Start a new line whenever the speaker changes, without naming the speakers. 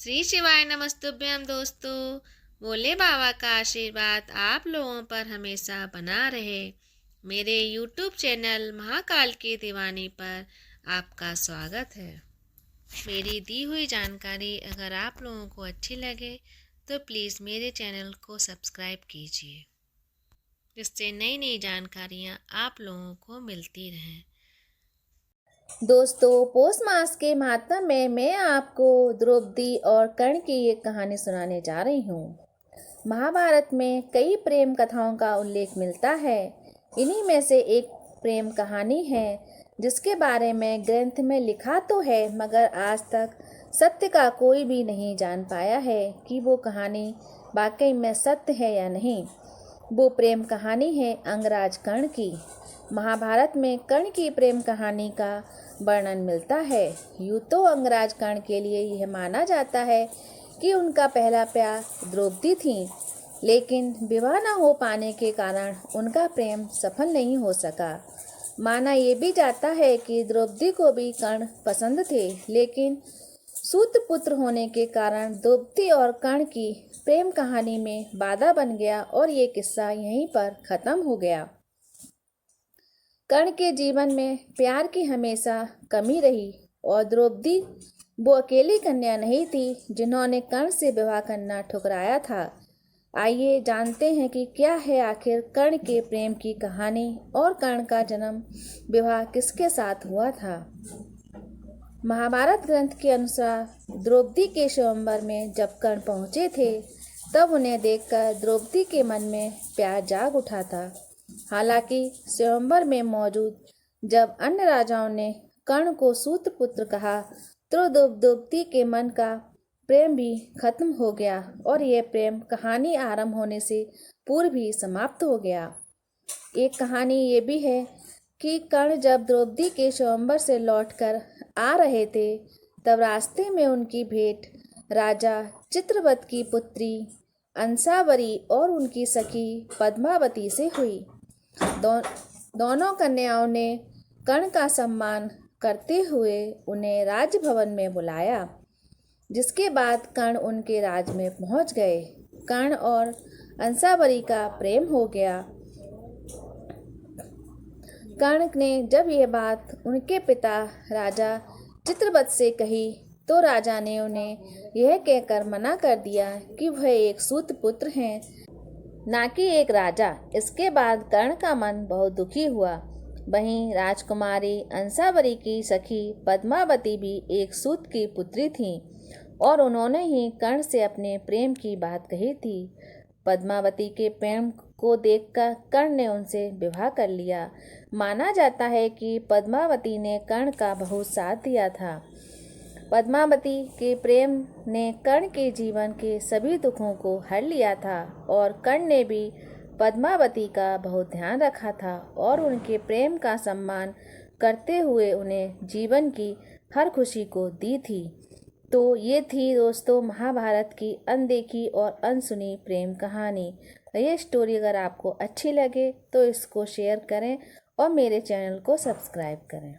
श्री शिवाय नमस्तुभ्यम दोस्तों। भोले बाबा का आशीर्वाद आप लोगों पर हमेशा बना रहे। मेरे YouTube चैनल महाकाल की दीवानी पर आपका स्वागत है। मेरी दी हुई जानकारी अगर आप लोगों को अच्छी लगे तो प्लीज़ मेरे चैनल को सब्सक्राइब कीजिए, जिससे नई नई जानकारियाँ आप लोगों को मिलती रहें।
दोस्तों, पौष मास के महात्म्य में मैं आपको द्रौपदी और कर्ण की एक कहानी सुनाने जा रही हूँ। महाभारत में कई प्रेम कथाओं का उल्लेख मिलता है। इन्हीं में से एक प्रेम कहानी है जिसके बारे में ग्रंथ में लिखा तो है, मगर आज तक सत्य का कोई भी नहीं जान पाया है कि वो कहानी वाकई में सत्य है या नहीं। वो प्रेम कहानी है अंगराज कर्ण की। महाभारत में कर्ण की प्रेम कहानी का वर्णन मिलता है। यूँ तो अंगराज कर्ण के लिए यह माना जाता है कि उनका पहला प्यार द्रौपदी थी, लेकिन विवाह न हो पाने के कारण उनका प्रेम सफल नहीं हो सका। माना ये भी जाता है कि द्रौपदी को भी कर्ण पसंद थे, लेकिन सूत पुत्र होने के कारण द्रौपदी और कर्ण की प्रेम कहानी में बाधा बन गया और ये किस्सा यहीं पर खत्म हो गया। कर्ण के जीवन में प्यार की हमेशा कमी रही और द्रौपदी वो अकेली कन्या नहीं थी जिन्होंने कर्ण से विवाह करना ठुकराया था। आइए जानते हैं कि क्या है आखिर कर्ण के प्रेम की कहानी और कर्ण का जन्म विवाह किसके साथ हुआ था। महाभारत ग्रंथ के अनुसार द्रौपदी के स्वयंवर में जब कर्ण पहुंचे थे, तब उन्हें देखकर द्रौपदी के मन में प्यार जाग उठा था। हालांकि स्वयंवर में मौजूद जब अन्य राजाओं ने कर्ण को सूत पुत्र कहा, तो द्रौपदी के मन का प्रेम भी खत्म हो गया और यह प्रेम कहानी आरंभ होने से पूर्व ही समाप्त हो गया। एक कहानी ये भी है कि कर्ण जब द्रौपदी के स्वयंवर से लौटकर आ रहे थे, तब रास्ते में उनकी भेंट राजा चित्रवत की पुत्री अंसावरी और उनकी सखी पद्मावती से हुई। दोनों कन्याओं ने कर्ण का सम्मान करते हुए उन्हें राजभवन में बुलाया, जिसके बाद कर्ण उनके राज में पहुंच गए। कर्ण और अंसावरी का प्रेम हो गया। कर्ण ने जब यह बात उनके पिता राजा चित्रवत से कही, तो राजा ने उन्हें यह कहकर मना कर दिया कि वह एक सूत पुत्र हैं, ना कि एक राजा। इसके बाद कर्ण का मन बहुत दुखी हुआ। वहीं राजकुमारी अंसावरी की सखी पद्मावती भी एक सूत की पुत्री थी और उन्होंने ही कर्ण से अपने प्रेम की बात कही थी। पद्मावती के प्रेम को देखकर कर्ण ने उनसे विवाह कर लिया। माना जाता है कि पद्मावती ने कर्ण का बहुत साथ दिया था। पद्मावती के प्रेम ने कर्ण के जीवन के सभी दुखों को हर लिया था और कर्ण ने भी पद्मावती का बहुत ध्यान रखा था और उनके प्रेम का सम्मान करते हुए उन्हें जीवन की हर खुशी को दी थी। तो ये थी दोस्तों महाभारत की अनदेखी और अनसुनी प्रेम कहानी। ये स्टोरी अगर आपको अच्छी लगे तो इसको शेयर करें और मेरे चैनल को सब्सक्राइब करें।